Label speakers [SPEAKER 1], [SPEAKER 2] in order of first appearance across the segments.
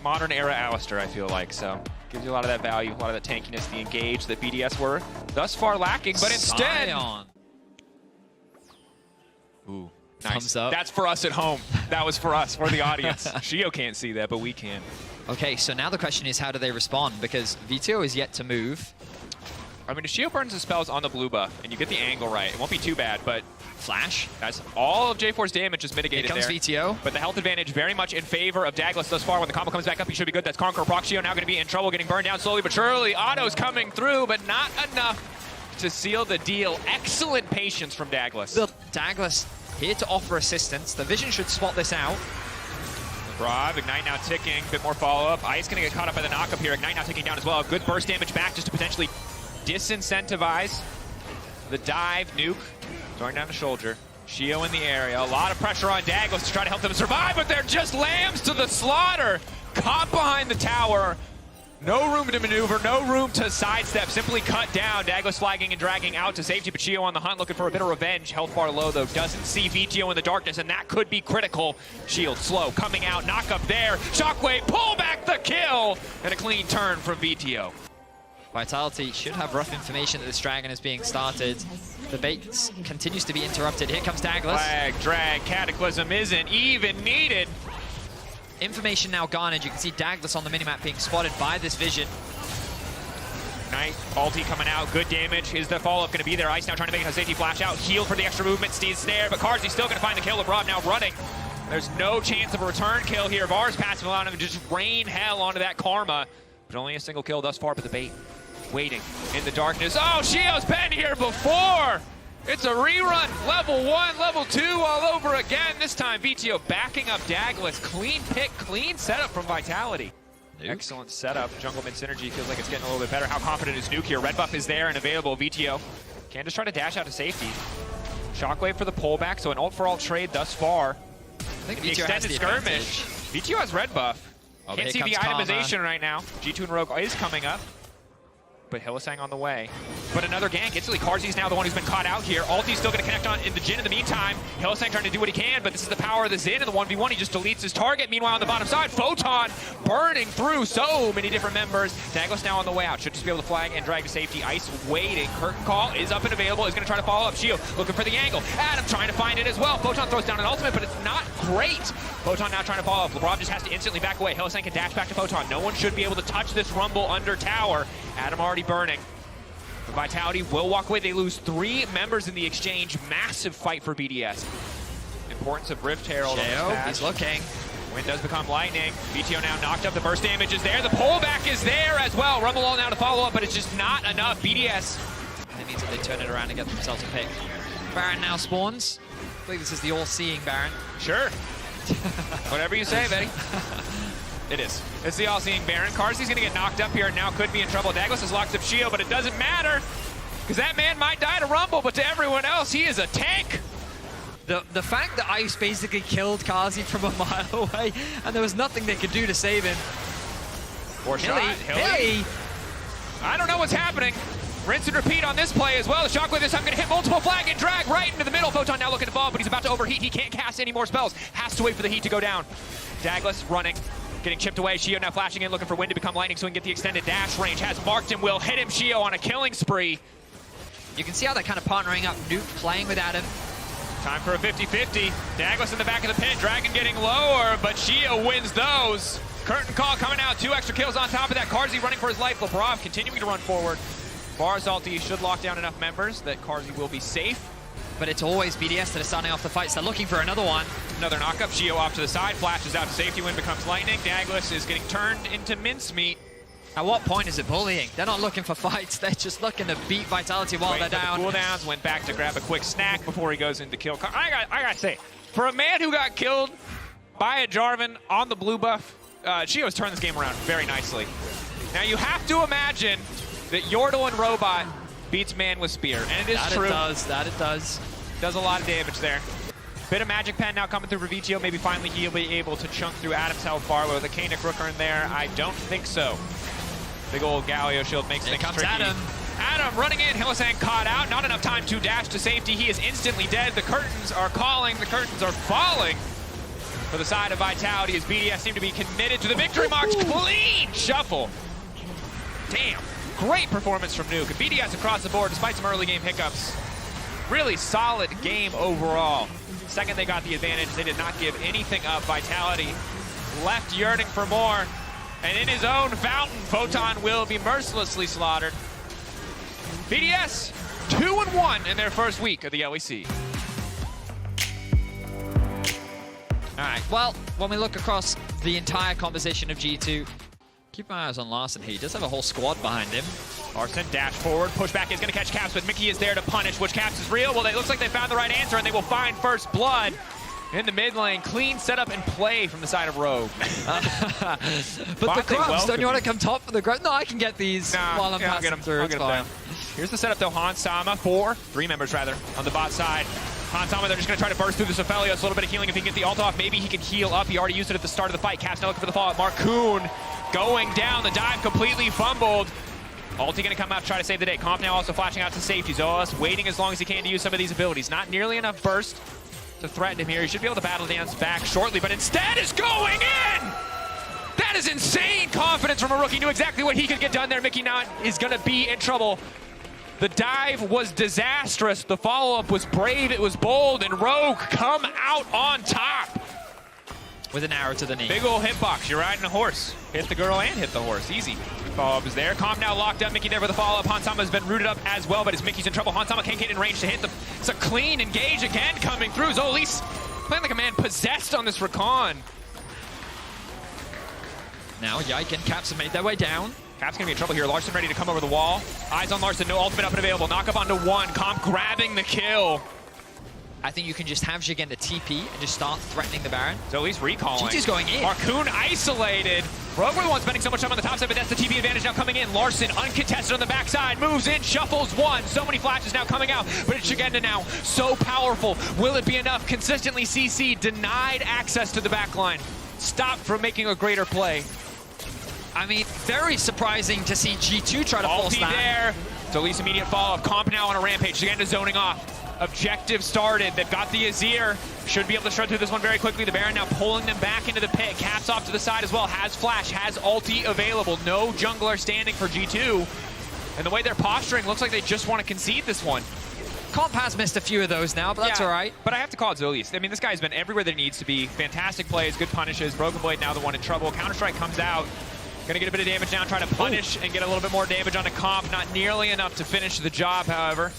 [SPEAKER 1] modern era Alistair, I feel like. So gives you a lot of that value, a lot of that tankiness, the engage that BDS were thus far lacking. But instead, ooh, nice.
[SPEAKER 2] Thumbs up.
[SPEAKER 1] That's for us at home. That was for us, for the audience. Shio can't see that, but we can.
[SPEAKER 2] Okay, so now the question is, how do they respond? Because VTO is yet to move.
[SPEAKER 1] I mean, if Shio burns his spells on the blue buff and you get the angle right, it won't be too bad, but
[SPEAKER 2] Flash.
[SPEAKER 1] that's all of J4's damage is mitigated
[SPEAKER 2] Here comes
[SPEAKER 1] there.
[SPEAKER 2] VTO.
[SPEAKER 1] But the health advantage very much in favor of Douglas thus far. When the combo comes back up, he should be good. That's Conqueror. Proc Shio now going to be in trouble, getting burned down slowly but surely. Otto's coming through, but not enough to seal the deal. Excellent patience from Douglas.
[SPEAKER 2] Douglas here to offer assistance. The Vision should spot this out.
[SPEAKER 1] Brav, Ignite now ticking, bit more follow-up. Ice going to get caught up by the knock-up here. Ignite now ticking down as well. Good burst damage back just to potentially disincentivize the dive nuke. Throwing down the shoulder. Shio in the area. A lot of pressure on Douglas to try to help them survive, but they're just lambs to the slaughter. Caught behind the tower. No room to maneuver, no room to sidestep. Simply cut down. Douglas flagging and dragging out to safety, but Shio on the hunt looking for a bit of revenge. Health bar low, though. Doesn't see VTO in the darkness, and that could be critical. Shield slow, coming out, knock up there. Shockwave, pull back the kill, and a clean turn from VTO.
[SPEAKER 2] Vitality should have rough information that this dragon is being started. The bait continues to be interrupted. Here comes Douglas.
[SPEAKER 1] Flag, drag, Cataclysm isn't even needed.
[SPEAKER 2] Information now garnered. You can see Douglas on the minimap being spotted by this Vision.
[SPEAKER 1] Knight, ulti coming out, good damage. Is the follow-up going to be there? Ice now trying to make a safety flash out. Heal for the extra movement, stays there, but Carzzy's still going to find the kill. LeBron now running. There's no chance of a return kill here. Var's passive allowing him to just rain hell onto that Karma. But only a single kill thus far, but the bait waiting in the darkness. Oh, Shio's been here before! It's a rerun, level 1, level 2 all over again. This time VTO backing up Douglas. Clean pick, clean setup from Vitality. Nuke. Excellent setup. Jungle mid synergy feels like it's getting a little bit better. How confident is Nuke here? Red buff is there and available. VTO can just try to dash out to safety. Shockwave for the pullback, so an ult for ult trade thus far.
[SPEAKER 2] I think
[SPEAKER 1] The
[SPEAKER 2] VTO has
[SPEAKER 1] extended
[SPEAKER 2] the
[SPEAKER 1] skirmish.
[SPEAKER 2] advantage.
[SPEAKER 1] VTO has red buff.
[SPEAKER 2] Oh,
[SPEAKER 1] Can't see the itemization right now. G2 and Rogue is coming up. But Hylissang on the way. But another gank. Instantly, Carzzy's now the one who's been caught out here. Ulti's still going to connect on in the Jhin in the meantime. Hylissang trying to do what he can, but this is the power of the Xin in the 1v1. He just deletes his target. Meanwhile, on the bottom side, Photon burning through so many different members. Douglas now on the way out. Should just be able to flag and drag to safety. Ice waiting. Curtain call is up and available. Is going to try to follow up. Shio looking for the angle. Adam trying to find it as well. Photon throws down an ultimate, but it's not great. Photon now trying to follow up. LeBron just has to instantly back away. Hylissang can dash back to Photon. No one should be able to touch this Rumble under tower. Adam already burning. Vitality will walk away. They lose 3 members in the exchange. Massive fight for BDS. Importance of Rift Herald on this patch.
[SPEAKER 2] He's looking.
[SPEAKER 1] Wind does become lightning. VTO now knocked up. The burst damage is there. The pullback is there as well. Rumble all now to follow up, but it's just not enough. BDS.
[SPEAKER 2] It means that they turn it around and get themselves a pick. Baron now spawns. I believe this is the all-seeing Baron.
[SPEAKER 1] Sure. Whatever you say, Betty. It is. It's the all-seeing Baron. Carzzy's going to get knocked up here and now could be in trouble. Douglas has locked up Shio, but it doesn't matter because that man might die to Rumble, but to everyone else, he is a tank.
[SPEAKER 2] The fact that Ice basically killed Carzzy from a mile away and there was nothing they could do to save him.
[SPEAKER 1] Or
[SPEAKER 2] Hilly.
[SPEAKER 1] I don't know what's happening. Rinse and repeat on this play as well. The Shockwave this time going to hit multiple flag and drag right into the middle. Photon now looking to fall, but he's about to overheat. He can't cast any more spells. Has to wait for the heat to go down. Douglas running. Getting chipped away. Shio now flashing in, looking for Wind to become lightning so he can get the extended dash range. Has marked him, will hit him. Shio on a killing spree.
[SPEAKER 2] You can see how they're kind of partnering up. Nuke playing with Adam.
[SPEAKER 1] Time for a 50-50. Douglas in the back of the pit. Dragon getting lower, but Shio wins those. Curtain call coming out. 2 extra kills on top of that. Carzzy running for his life. Lebrov continuing to run forward. Var's ulti should lock down enough members that Carzzy will be safe.
[SPEAKER 2] But it's always BDS that are starting off the fights. They're looking for another one.
[SPEAKER 1] Another knockup. Shio off to the side. Flashes out to safety. Wind becomes lightning. Douglas is getting turned into mincemeat.
[SPEAKER 2] At what point is it bullying? They're not looking for fights. They're just looking to beat Vitality while they're down.
[SPEAKER 1] The cooldowns, went back to grab a quick snack before he goes into kill. I gotta say, for a man who got killed by a Jarvan on the blue buff, Shio's turned this game around very nicely. Now you have to imagine that Yordle and Robot beats man with spear, and it is true.
[SPEAKER 2] That it does.
[SPEAKER 1] Does a lot of damage there. Bit of Magic Pen now coming through for VTO. Maybe finally he'll be able to chunk through Adam's health bar with a Kanik Rooker in there. I don't think so. Big old Galio shield makes things tricky.
[SPEAKER 2] Adam.
[SPEAKER 1] Adam running in. Hylissang caught out. Not enough time to dash to safety. He is instantly dead. The curtains are calling. The curtains are falling. for the side of Vitality as BDS seem to be committed to the victory march. Clean shuffle. Damn. Great performance from Nuke. BDS across the board despite some early game hiccups. Really solid game overall. Second they got the advantage, they did not give anything up. Vitality left yearning for more. And in his own fountain, Photon will be mercilessly slaughtered. BDS 2-1 in their first week of the LEC.
[SPEAKER 2] All right, well, when we look across the entire composition of G2, keep my eyes on Larson here. He does have a whole squad behind him.
[SPEAKER 1] Larson dash forward, pushback is going to catch Caps, but Mickey is there to punish. Which Caps is real? Well, it looks like they found the right answer, and they will find first blood in the mid lane. Clean setup and play from the side of Rogue.
[SPEAKER 2] But the Crocs, don't you want to come top for the Grub? No, I can get these while I'm passing through. It's fine.
[SPEAKER 1] Here's the setup, though. Hans Sama, three members rather, on the bot side. Hans Sama, they're just going to try to burst through this Aphelios. A little bit of healing if he can get the ult off. Maybe he can heal up. He already used it at the start of the fight. Caps now looking for the fallout. Marcoon going down. The dive completely fumbled. Ulti going to come out to try to save the day. Comp now also flashing out to safety. Zoas waiting as long as he can to use some of these abilities. Not nearly enough burst to threaten him here. He should be able to battle dance back shortly, but instead is going in! That is insane confidence from a rookie. Knew exactly what he could get done there. Mickey Knott is going to be in trouble. The dive was disastrous. The follow-up was brave, it was bold, and Rogue come out on top.
[SPEAKER 2] With an arrow to the knee.
[SPEAKER 1] Big ol' hitbox, you're riding a horse. Hit the girl and hit the horse, easy. Follow-up is there. Comp now locked up, Mickey there for the follow-up. Hansama has been rooted up as well, but as Mickey's in trouble, Hansama can't get in range to hit them. It's a clean engage again coming through. Zolis playing like a man possessed on this Recon.
[SPEAKER 2] Now Yike and Caps have made their way down.
[SPEAKER 1] Cap's gonna be in trouble here. Larson ready to come over the wall. Eyes on Larson, no ultimate up and available. Knock up onto one. Comp grabbing the kill.
[SPEAKER 2] I think you can just have Jigenda TP and just start threatening the Baron.
[SPEAKER 1] So at least recalling.
[SPEAKER 2] GG's going in.
[SPEAKER 1] Marcoon isolated. Rogue were the one spending so much time on the top side, but that's the TP advantage now coming in. Larson uncontested on the backside, moves in, shuffles one. So many flashes now coming out, but it's Jigenda now. So powerful. Will it be enough? Consistently CC denied access to the backline. Stopped from making a greater play.
[SPEAKER 2] I mean, very surprising to see G2 try to force that.
[SPEAKER 1] There. Zolis immediate follow-up. Comp now on a rampage. Jigenda zoning off. Objective started. They've got the Azir. Should be able to shred through this one very quickly. The Baron now pulling them back into the pit. Caps off to the side as well. Has flash, has ulti available. No jungler standing for G2. And the way they're posturing, looks like they just want to concede this one.
[SPEAKER 2] Comp has missed a few of those now, but that's all right.
[SPEAKER 1] But I have to call it Zolis. I mean, this guy's been everywhere that he needs to be. Fantastic plays, good punishes. Broken Blade now the one in trouble. Counter-Strike comes out. Gonna get a bit of damage now, try to punish and get a little bit more damage on a Comp. Not nearly enough to finish the job, however.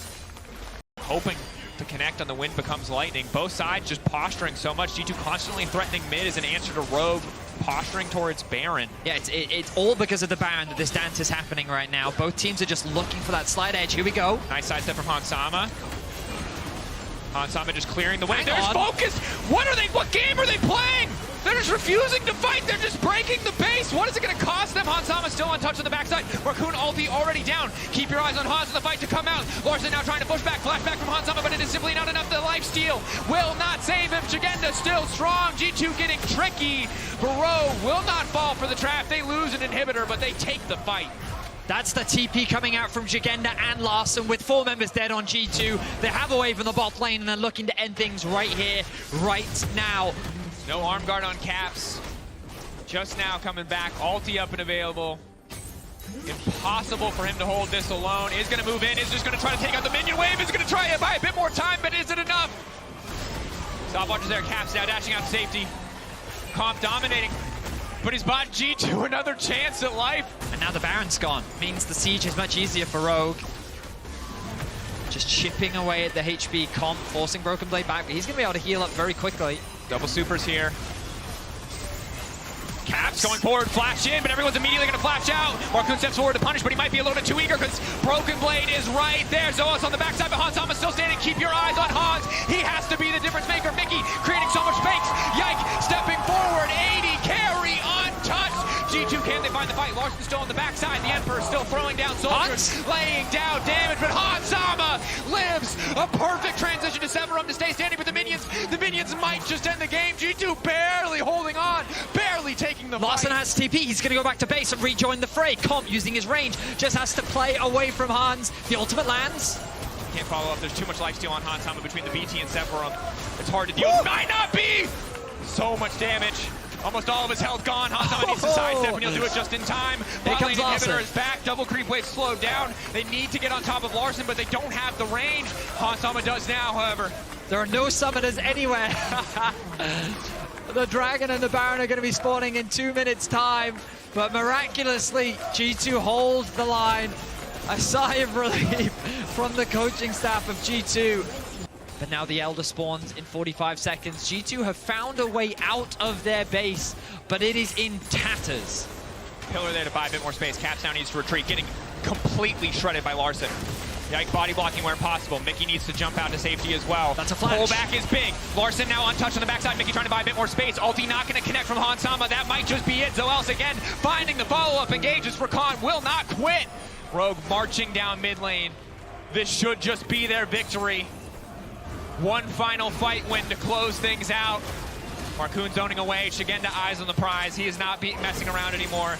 [SPEAKER 1] Hoping to connect on the wind becomes lightning. Both sides just posturing so much. G2 constantly threatening mid as an answer to Rogue, posturing towards Baron. Yeah,
[SPEAKER 2] it's all because of the Baron that this dance is happening right now. Both teams are just looking for that slight edge. Here we go.
[SPEAKER 1] Nice sidestep from Hansama. Hansama just clearing the way. They're
[SPEAKER 2] Hang
[SPEAKER 1] just
[SPEAKER 2] on.
[SPEAKER 1] focused. What game are they playing? They're just refusing to fight. They're just breaking the base. What is it going to cost them? Hansama still untouched on the backside. Marcoon ulti already down. Keep your eyes on Hans in the fight to come out. Larson now trying to push back. Flashback from Hansama, but it is simply not enough. The lifesteal will not save him. Jigenda still strong. G2 getting tricky. Barrow will not fall for the trap. They lose an inhibitor, but they take the fight.
[SPEAKER 2] That's the TP coming out from Jigenda and Larson with 4 members dead on G2. They have a wave in the bot lane and they're looking to end things right here, right now.
[SPEAKER 1] No arm guard on Caps. Just now coming back, ulti up and available. Impossible for him to hold this alone. Is going to move in, is just going to try to take out the minion wave. Is going to try to buy a bit more time, but is it enough? Stopwatch is there, Caps now dashing out to safety. Comp dominating, but he's bought G2 another chance at life.
[SPEAKER 2] And now the Baron's gone. Means the siege is much easier for Rogue. Just chipping away at the HP. Comp forcing Broken Blade back, but he's going to be able to heal up very quickly.
[SPEAKER 1] Double supers here. Caps going forward, flash in, but everyone's immediately going to flash out. Marcoon steps forward to punish, but he might be a little bit too eager because Broken Blade is right there. Zoas on the backside, but Hansama still standing. Keep your eyes on Hans. He has to be the difference maker. Mickey creating so much space. Yike stepping forward. 80 carry untouched. G2, can they find the fight? Larson still on the backside. The Emperor still throwing down soldiers, laying down damage, but Hansama lives. A perfect transition to Severum to stay standing with the minions might just end the game. G2 barely holding on, barely taking the
[SPEAKER 2] Larson
[SPEAKER 1] fight.
[SPEAKER 2] has TP. He's going to go back to base and rejoin the fray. Comp using his range just has to play away from Hans. The ultimate lands.
[SPEAKER 1] Can't follow up. There's too much lifesteal on Hansama between the BT and Severum. It's hard to deal with. Might not be! So much damage. Almost all of his health gone. Hansama needs to sidestep, and he'll do it just in time.
[SPEAKER 2] Here comes
[SPEAKER 1] inhibitor
[SPEAKER 2] Larssen.
[SPEAKER 1] is back. Double creep wave slowed down. They need to get on top of Larssen, but they don't have the range. Hansama does now, however.
[SPEAKER 2] There are no summoners anywhere. The Dragon and the Baron are going to be spawning in 2 minutes' time, but miraculously, G2 hold the line. A sigh of relief from the coaching staff of G2. But now the Elder spawns in 45 seconds. G2 have found a way out of their base, but it is in tatters.
[SPEAKER 1] Pillar there to buy a bit more space. Caps now needs to retreat, getting completely shredded by Larssen. Yike body blocking where possible. Mickey needs to jump out to safety as well.
[SPEAKER 2] That's a flash.
[SPEAKER 1] Pullback is big. Larssen now untouched on the backside. Mickey trying to buy a bit more space. Ulti not going to connect from Hansama. That might just be it. Zoels again finding the follow-up engages for Khan. Will not quit. Rogue marching down mid lane. This should just be their victory. One final fight win to close things out. Marcoon zoning away. Shigenda eyes on the prize. He is not messing around anymore.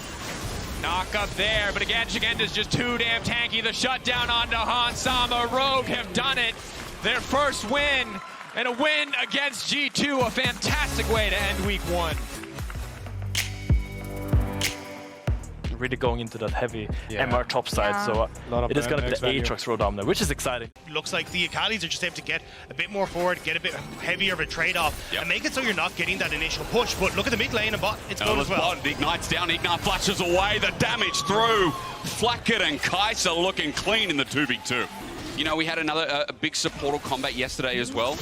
[SPEAKER 1] Knock up there, but again, Shigenda's just too damn tanky. The shutdown onto Hansama. Rogue have done it. Their first win, and a win against G2. A fantastic way to end week 1.
[SPEAKER 3] Really going into that heavy MR top side, so it is going to be the Aatrox row dominant, which is exciting.
[SPEAKER 4] Looks like the Akalis are just able to get a bit more forward, get a bit heavier of a trade-off, and make it so you're not getting that initial push. But look at the mid lane and bot, it's gone as well.
[SPEAKER 5] Ignite's down, Ignite flashes away, the damage through. FLICKR and Kai'Sa looking clean in the 2v2. You know, we had another big supportal combat yesterday as well,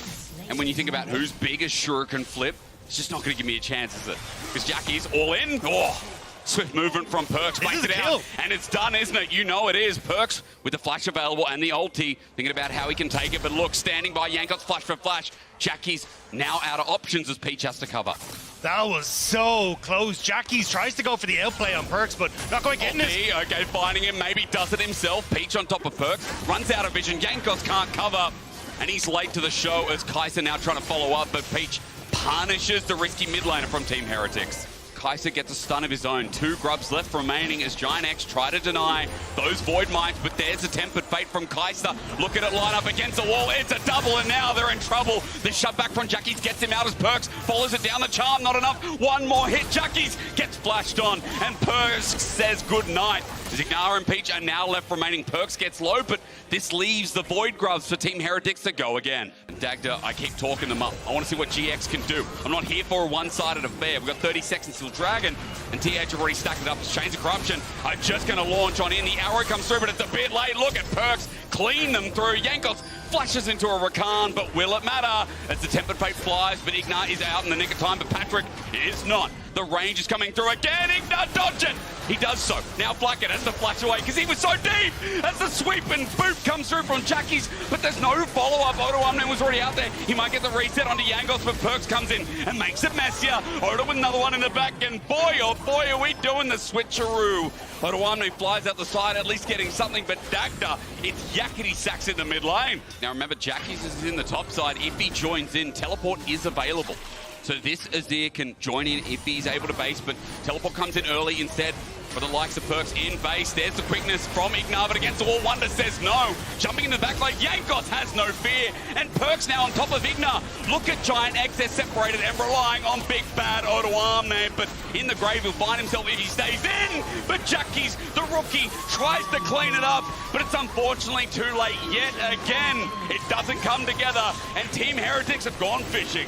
[SPEAKER 5] and when you think about who's big as Shuriken Flip, it's just not going to give me a chance, is it? Because Jackie's all in. Oh. Swift movement from Perkz, makes it out, and it's done, isn't it? You know it is. Perkz with the flash available and the ulti, thinking about how he can take it, but look, standing by Jankos, flash for flash. Jackie's now out of options as Peach has to cover.
[SPEAKER 4] That was so close. Jackie's tries to go for the outplay on Perkz, but not quite getting it.
[SPEAKER 5] Okay, finding him, maybe does it himself. Peach on top of Perkz, runs out of vision. Jankos can't cover, and he's late to the show as Kai'Sa now trying to follow up, but Peach punishes the risky mid laner from Team Heretics. Kai'Sa gets a stun of his own. 2 grubs left remaining as Giant X try to deny those Void Mines, but there's a tempered fate from Kai'Sa. Look at it line up against the wall. It's a double, and now they're in trouble. The shutback from Jackie's gets him out as Perkz follows it down the charm. Not enough. One more hit. Jackie's gets flashed on, and Perkz says goodnight. Zignara and Peach are now left remaining. Perkz gets low, but this leaves the Void Grubs for Team Heretics to go again. Dagda, I keep talking them up. I want to see what GX can do. I'm not here for a one-sided affair. We've got 30 seconds till Dragon, and TH have already stacked it up. Chains of Corruption are just going to launch on in. The arrow comes through, but it's a bit late. Look at Perkz clean them through. Jankos flashes into a Rakan, but will it matter? As the Tempered Fate flies, but Ignite is out in the nick of time, but Patrick is not. The range is coming through again. Ignite dodge it. He does so. Now FLICKR has to flash away because he was so deep. As the sweep and boot comes through from Jackie's, but there's no follow-up. Odo Amne was already out there. He might get the reset onto Jankos, but Perkz comes in and makes it messier. Odo with another one in the back, and boy, oh boy, are we doing the switcheroo. Odo Amne flies out the side, at least getting something, but Dagda, it's yakety sacks in the mid lane. Now remember, Jackie's is in the top side. If he joins in, teleport is available. So this Azir can join in if he's able to base, but teleport comes in early instead for the likes of Perkz in base. There's the quickness from Ignar, but against the wall, Wonder says no. Jumping in the back like Jankos has no fear, and Perkz now on top of Ignar. Look at Giant X, they're separated and relying on big bad Odo Amne, but in the grave he'll find himself if he stays in. But Jackie's, the rookie, tries to clean it up, but it's unfortunately too late yet again. It doesn't come together, and Team Heretics have gone fishing.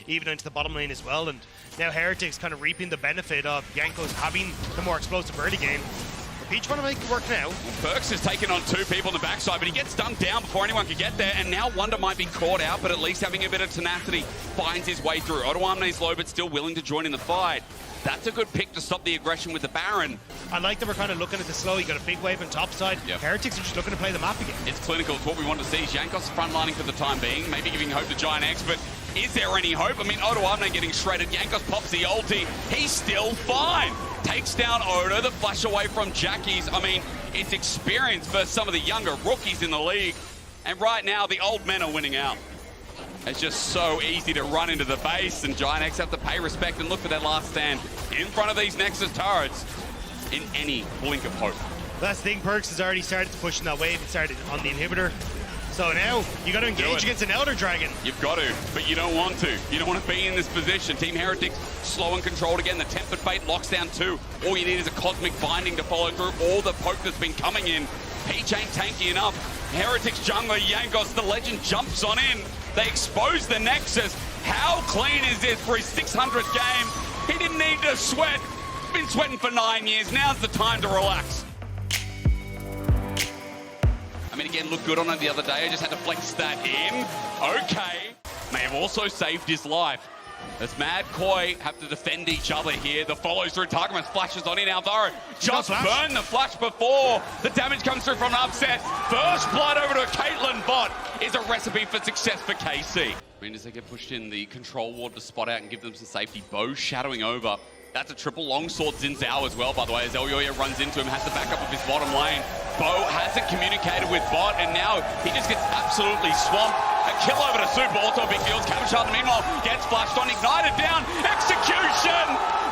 [SPEAKER 4] Even into the bottom lane as well, and now Heretics kind of reaping the benefit of Jankos having the more explosive early game. But Peach want to make it work now.
[SPEAKER 5] Perkz has taken on 2 people on the backside, but he gets stunned down before anyone can get there, and now Wonder might be caught out, but at least having a bit of tenacity finds his way through. Odo Amne's low, but still willing to join in the fight. That's a good pick to stop the aggression with the Baron.
[SPEAKER 4] I like that we're kind of looking at the slow. You got a big wave on top side.
[SPEAKER 5] Yep.
[SPEAKER 4] Heretics are just looking to play the map again.
[SPEAKER 5] It's clinical. It's what we want to see. Jankos frontlining for the time being, maybe giving hope to Giant X, but is there any hope? I mean, Odo Amne getting shredded. Jankos pops the ulti. He's still fine. Takes down Odo, the flash away from Jackie's. I mean, it's experience for some of the younger rookies in the league. And right now, the old men are winning out. It's just so easy to run into the base, and Giant X have to pay respect and look for their last stand in front of these Nexus turrets in any blink of hope.
[SPEAKER 4] That's the thing, Perkz has already started to push in that wave. It started on the inhibitor. So now you got to engage against an Elder Dragon.
[SPEAKER 5] You've got to, but you don't want to. You don't want to be in this position. Team Heretics slow and controlled again. The Tempered Fate locks down 2. All you need is a Cosmic Binding to follow through all the poke that's been coming in. Peach ain't tanky enough. Heretics jungler Jankos, the legend, jumps on in. They expose the Nexus. How clean is this for his 600th game? He didn't need to sweat. Been sweating for 9 years. Now's the time to relax. I mean, again, looked good on it the other day. I just had to flex that in. Okay. May have also saved his life. As Mad Koi have to defend each other here. The follows through. Targamas flashes on in. Alvaro just burned the flash before. The damage comes through from an upset. First blood over to a Caitlyn bot is a recipe for success for KC. I mean, as they get pushed in, the control ward to spot out and give them some safety. Bo shadowing over. That's a triple longsword Xin Zhao as well, by the way, as Elyoya runs into him, has the backup of his bottom lane. Bo hasn't communicated with bot, and now he just gets absolutely swamped. A kill over to Super, also big deals. Cabochard, meanwhile, gets flashed on, ignited down. Execution!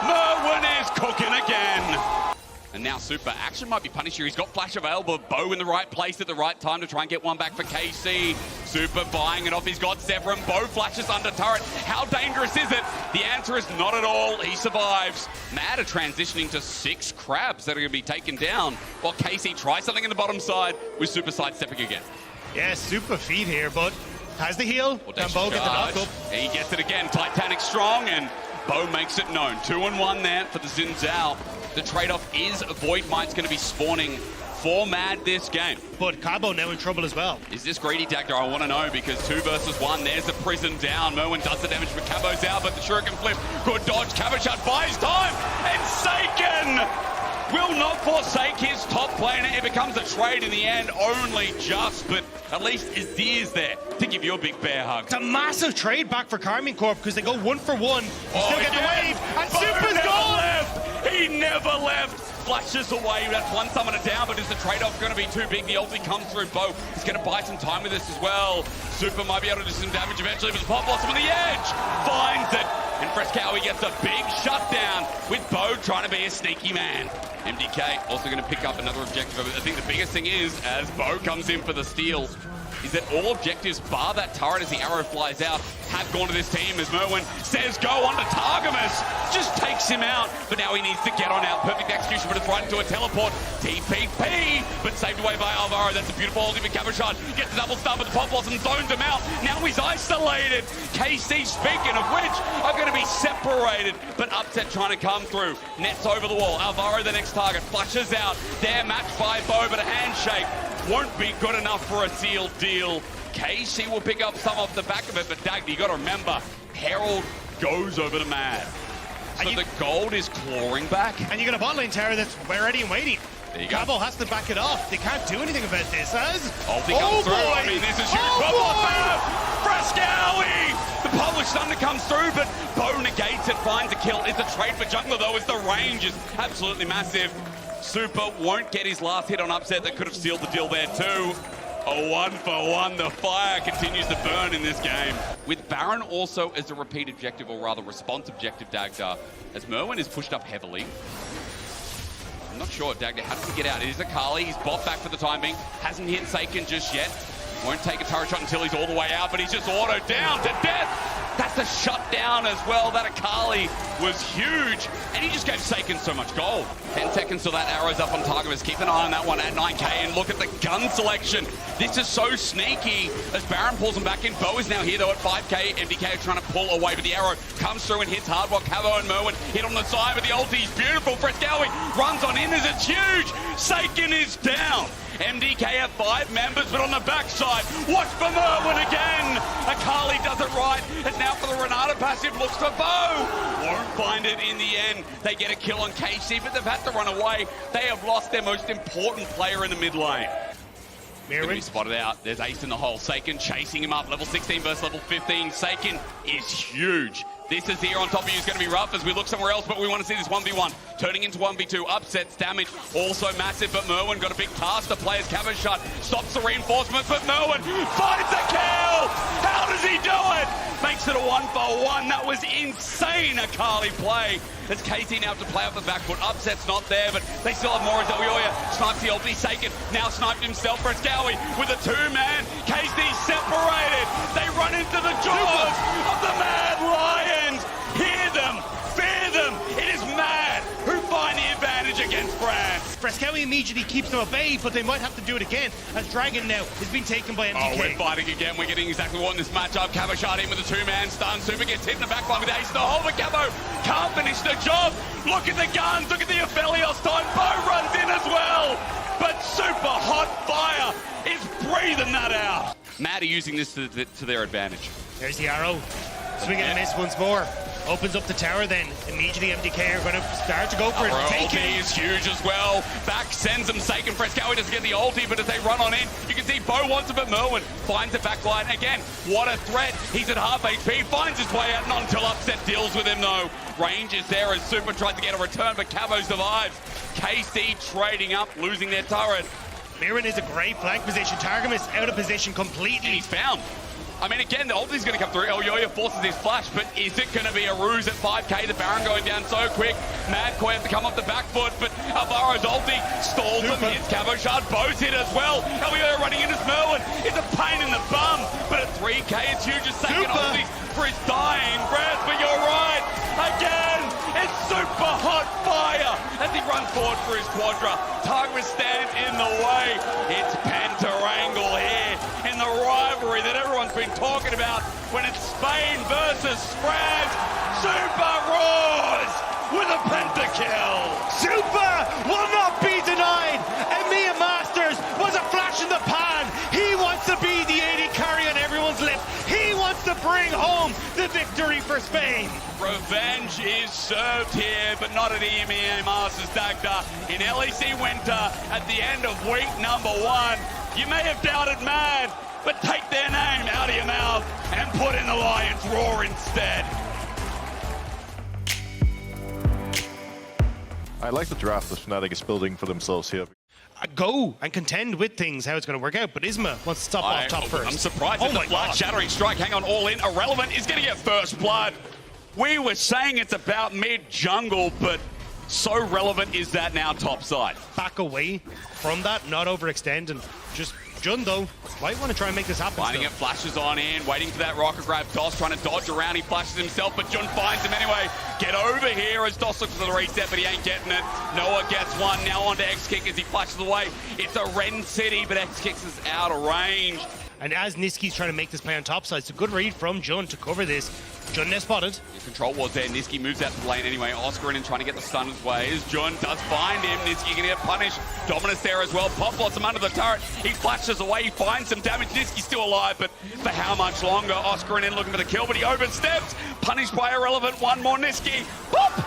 [SPEAKER 5] Merwin is cooking again. And now Super, action might be punished here. He's got flash available. Bo in the right place at the right time to try and get one back for KC. Super buying it off. He's got Zevran. Bo flashes under turret. How dangerous is it? The answer is not at all. He survives. Mad are transitioning to 6 crabs that are going to be taken down while KC tries something in the bottom side with Super sidestepping again.
[SPEAKER 4] Yeah, Super feed here, but has the heal. Can Bo get the knock up?
[SPEAKER 5] He gets it again. Titanic strong, and Bo makes it known. 2-1 there for the Xin Zhao. The trade-off is Void Might's going to be spawning for Mad this game.
[SPEAKER 4] But Cabo now in trouble as well.
[SPEAKER 5] Is this greedy, Dagda? I want to know, because 2 versus 1, there's a prison down. Merwin does the damage, but Cabo's out, but the Shuriken flip. Good dodge. Cabochard buys time, and Seiken will not forsake his top laner. It becomes a trade in the end, only just, but at least Azir's there to give you a big bear hug.
[SPEAKER 4] It's a massive trade back for Karmine Corp because they go 1 for 1. Still get the wave, and
[SPEAKER 5] Bo
[SPEAKER 4] Super's gone!
[SPEAKER 5] He never left. Flashes away. That's one summoner down, but is the trade-off going to be too big? The ulti comes through. Bo is going to buy some time with this as well. Super might be able to do some damage eventually, but the Pot Blossom on the edge finds it. And Frescowie gets a big shutdown with Bo trying to be a sneaky man. MDK also going to pick up another objective. I think the biggest thing is, as Bo comes in for the steal, is that all objectives, bar that turret as the arrow flies out, have gone to this team as Merwin says go on to Targamas. Just takes him out, but now he needs to get on out. Perfect execution, but it's right into a teleport. TPP, but saved away by Alvaro. That's a beautiful ultimate. Cabochard gets a double stun, but the Pot Blossom zones him out. Now he's isolated. KC, speaking of which, are going to be separated, but Upset trying to come through. Nets over the wall. Alvaro, the next target, flushes out. They're matched by Bo, but a handshake won't be good enough for a sealed deal. KC will pick up some off the back of it, but Dagny, you got to remember, Herald goes over to Mad. So the gold is clawing back.
[SPEAKER 4] And you got a bot lane tower that's ready and waiting.
[SPEAKER 5] There you go.
[SPEAKER 4] Cabo has to back it off. They can't do anything about this, as
[SPEAKER 5] Ulti comes through.
[SPEAKER 4] boy.
[SPEAKER 5] I mean, this is huge. Frescowie! The published thunder comes through, but Bo negates it, finds a kill. It's a trade for jungler, though, as the range is absolutely massive. Super won't get his last hit on Upset. That could have sealed the deal there too. A 1-for-1. The fire continues to burn in this game. With Baron also as a repeat objective, or rather response objective, Dagda, as Merwin is pushed up heavily. I'm not sure, Dagda, how does he get out? It is Akali. He's bot back for the time being. Hasn't hit Seiken just yet. Won't take a turret shot until he's all the way out, but he's just autoed down to death. That's a shutdown as well. That Akali was huge, and he just gave Seiken so much gold. 10 seconds till that arrow's up on Targamas. Keep an eye on that one at 9k, and look at the gun selection. This is so sneaky as Baron pulls him back in. Bo is now here, though, at 5k. MDK is trying to pull away, but the arrow comes through and hits hard while Cavo and Merwin hit on the side, but the ulti's beautiful. Frescowie runs on in as it's huge. Seiken is down. MDK have 5 members, but on the backside, watch for Merwin again. Akali does it right, and now for the Renata passive, looks for Bo. Won't find it in the end. They get a kill on KC, but they've had to run away. They have lost their most important player in the mid lane. Going to be spotted out. There's Ace in the hole. Seiken chasing him up. Level 16 versus level 15. Seiken is huge. This is here on top of you is going to be rough as we look somewhere else, but we want to see this 1v1 turning into 1v2. Upsets, damage, also massive, but Merwin got a big task to play as Cavashut stops the reinforcements, but Merwin finds a kill! How does he do it? Makes it a 1-for-1. That was insane, a Kali play. As KT now have to play up the back foot. Upset's not there, but they still have more as Elyoya snipes the ulti. Saken now sniped himself. Frescowi with a two-man. KT separated. They run into the jaws of the Mad Lions. Hear them, fear them. It is Mad who find the advantage against France.
[SPEAKER 4] Frescowi immediately keeps them at bay, but they might have to do it again as Dragon now is being taken by MTK.
[SPEAKER 5] Oh, we're fighting again. We're getting exactly what in this matchup. Cavashut in with a two-man stun. Super gets hit in the backline with Ace in the hole, but Cavo can't finish the job. Look at the guns. Look at the Aphelios time. Bo runs in as well. But Super Hot Fire is breathing that out. Mad are using this to their advantage.
[SPEAKER 4] There's the arrow. Swing and miss once more. Opens up the tower then. Immediately MTK are going to start to go for it.
[SPEAKER 5] Ulti is huge as well. Back sends them Saken. Frescowi doesn't get the ulti, but as they run on in, you can see Bo wants it, but Merwin finds the back line. Again, what a threat. He's at half HP, finds his way out, not until Upset deals with him though. Range is there as Super tries to get a return, but Cavo survives. KC trading up, losing their turret.
[SPEAKER 4] Mirren is a great flank position. Targamas out of position completely.
[SPEAKER 5] And he's found. I mean, again, the ulti's going to come through. Elyoya forces his flash, but is it going to be a ruse at 5k? The Baron going down so quick. Madkoi has to come off the back foot, but Alvaro's ulti stalls him. Hits Cavashut. Bo's hit as well. Elyoya running in as Merwin. It's a pain in the bum, but at 3k, it's huge. Just second ulti for his dying breath, but you're right. Again, it's Super Hot Fire as he runs forward for his Quadra. Targamas stands in the way. It's Pentarangle here in the rivalry that everyone's been talking about when it's Spain versus France. Super roars with a pentakill.
[SPEAKER 4] Super will not be denied. And Mia Masters was a flash in the pan. He wants to be the 80 carry on everyone's lips. He wants to bring home the victory for Spain.
[SPEAKER 5] Revenge is served here, but not at EMEA Masters Dagda in LEC Winter at the end of week number 1. You may have doubted Mad, but take their name out of your mouth and put in the Lion's Roar instead.
[SPEAKER 6] I like the draft that Fnatic is building for themselves here.
[SPEAKER 4] Go and contend with things, how it's going to work out, but Isma wants to stop off top first.
[SPEAKER 5] I'm surprised at the blood shattering strike. Hang on, all in. Irrelevant is going to get first blood. We were saying it's about mid-jungle, but so relevant is that now topside.
[SPEAKER 4] Back away from that, not overextend, and just Jun, though, might want to try and make this happen.
[SPEAKER 5] Finding it, flashes on in, waiting for that rocket grab. Doss trying to dodge around, he flashes himself, but Jun finds him anyway. Get over here as Doss looks for the reset, but he ain't getting it. Noah gets one, now onto X-Kick as he flashes away. It's a Ren City, but X-Kicks is out of range.
[SPEAKER 4] And as Niski's trying to make this play on top side, it's a good read from Jun to cover this. Jun now spotted.
[SPEAKER 5] Control was there. Niski moves out to the lane anyway. Oscar in trying to get the stun his way. As Jun does find him. Niski gonna get punished. Dominus there as well. Pop Blossom under the turret. He flashes away. He finds some damage. Niski's still alive, but for how much longer? Oscar in looking for the kill, but he oversteps. Punished by Irrelevant. One more Niski. Boop!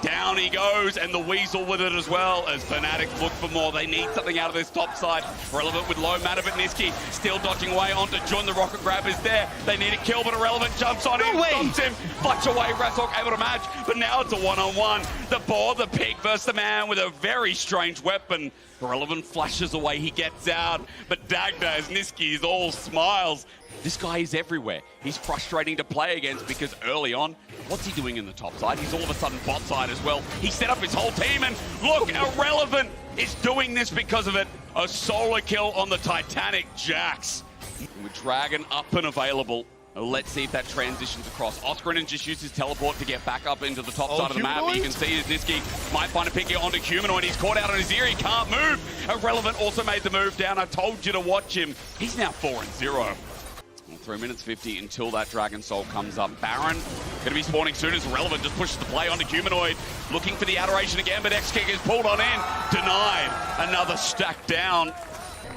[SPEAKER 5] Down he goes, and the Weasel with it as well, as Fnatic look for more. They need something out of this top side. Irrelevant with low mana, but Niski still dodging away onto Jun. The rocket grab is there. They need a kill, but Irrelevant jumps on him, stomps him, flush away. Razork able to match, but now it's a one-on-one. The boar, the pig versus the man with a very strange weapon. Irrelevant flashes away, he gets out, but Dagda, as Niski is all smiles. This guy is everywhere. He's frustrating to play against because early on, what's he doing in the top side? He's all of a sudden bot side as well. He set up his whole team, and look, Irrelevant is doing this because of it. A solo kill on the Titanic Jax. With Dragon up and available. Let's see if that transitions across. Oscarin just used his teleport to get back up into the top side of the map. You can see as Niski might find a pick here onto Humanoid. He's caught out on his ear. He can't move. Irrelevant also made the move down. I told you to watch him. He's now 4-0. 3 minutes 50 until that Dragon Soul comes up. Baron going to be spawning soon as Irrelevant just pushes the play onto Humanoid. Looking for the adoration again, but X-Kick is pulled on in. Denied. Another stack down.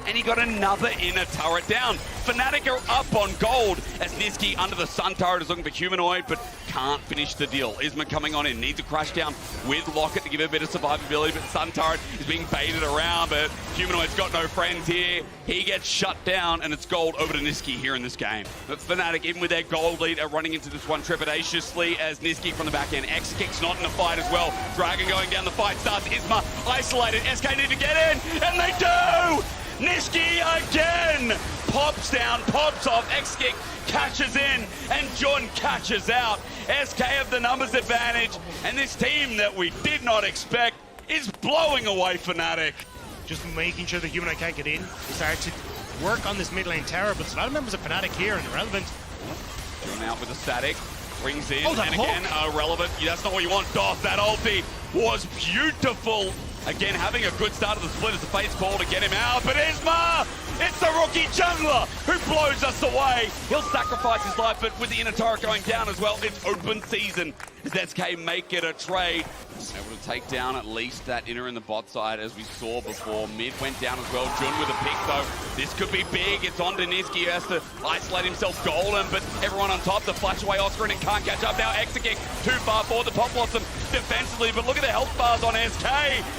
[SPEAKER 5] and he got another inner turret down. Fnatic are up on gold as Niski under the sun turret is looking for Humanoid, but can't finish the deal. Isma coming on in, needs a crash down with Locket to give it a bit of survivability, but sun turret is being baited around, but Humanoid's got no friends here. He gets shut down, and it's gold over to Niski here in this game. But Fnatic, even with their gold lead, are running into this one trepidatiously as Niski from the back end. X-Kick's not in the fight as well. Dragon going down the fight starts. Isma isolated. SK need to get in, and they do! Niski again! Pops down, pops off, X-Kick catches in, and John catches out. SK have the numbers advantage, and this team that we did not expect is blowing away Fnatic.
[SPEAKER 4] Just making sure the Humanoid can't get in. They start to work on this mid lane tower, but a lot of members of Fnatic here and irrelevant.
[SPEAKER 5] John out with a static, brings in,
[SPEAKER 4] Oh, that
[SPEAKER 5] and again, irrelevant. That's not what you want, Doth. That ulti was beautiful. Again, having a good start of the split as the face call to get him out, but Isma! It's the rookie jungler who blows us away. He'll sacrifice his life, but with the inner turret going down as well, it's open season. As SK make it a trade. Able to take down at least that inner in the bot side as we saw before. Mid went down as well. Jun with a pick though. This could be big. It's on to Niski. He has to isolate himself golden, but everyone on top, the flash away Oscar and can't catch up now. Exekick too far forward. The Pop Blossom defensively, but look at the health bars on SK.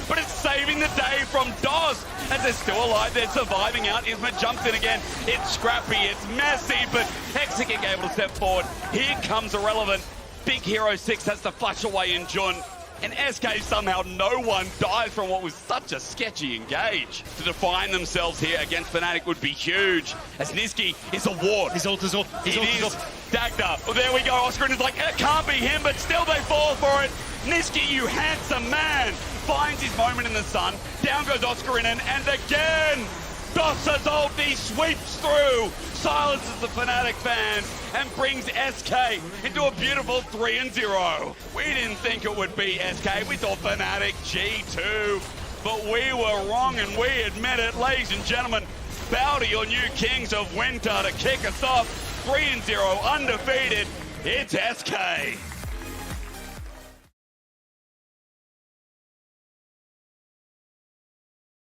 [SPEAKER 5] But it's saving the day from DOS as they're still alive. They're surviving out. Isma jumps in again. It's scrappy. It's messy, but Exekick able to step forward. Here comes Irrelevant. Big Hero 6 has to flash away in Jun. And SK somehow no one dies from what was such a sketchy engage. To define themselves here against Fnatic would be huge. As Niski is a ward.
[SPEAKER 4] His ult is up. His ult is up.
[SPEAKER 5] Dagda. Oh, there we go. Oscar is like, it can't be him, but still they fall for it. Niski, you handsome man, finds his moment in the sun. Down goes Oscarinen, and again, Doss's ulti sweeps through, silences the Fnatic fans, and brings SK into a beautiful 3-0. We didn't think it would be SK. We thought Fnatic G2, but we were wrong, and we admit it. Ladies and gentlemen, bow to your new kings of winter to kick us off. 3-0, undefeated. It's SK.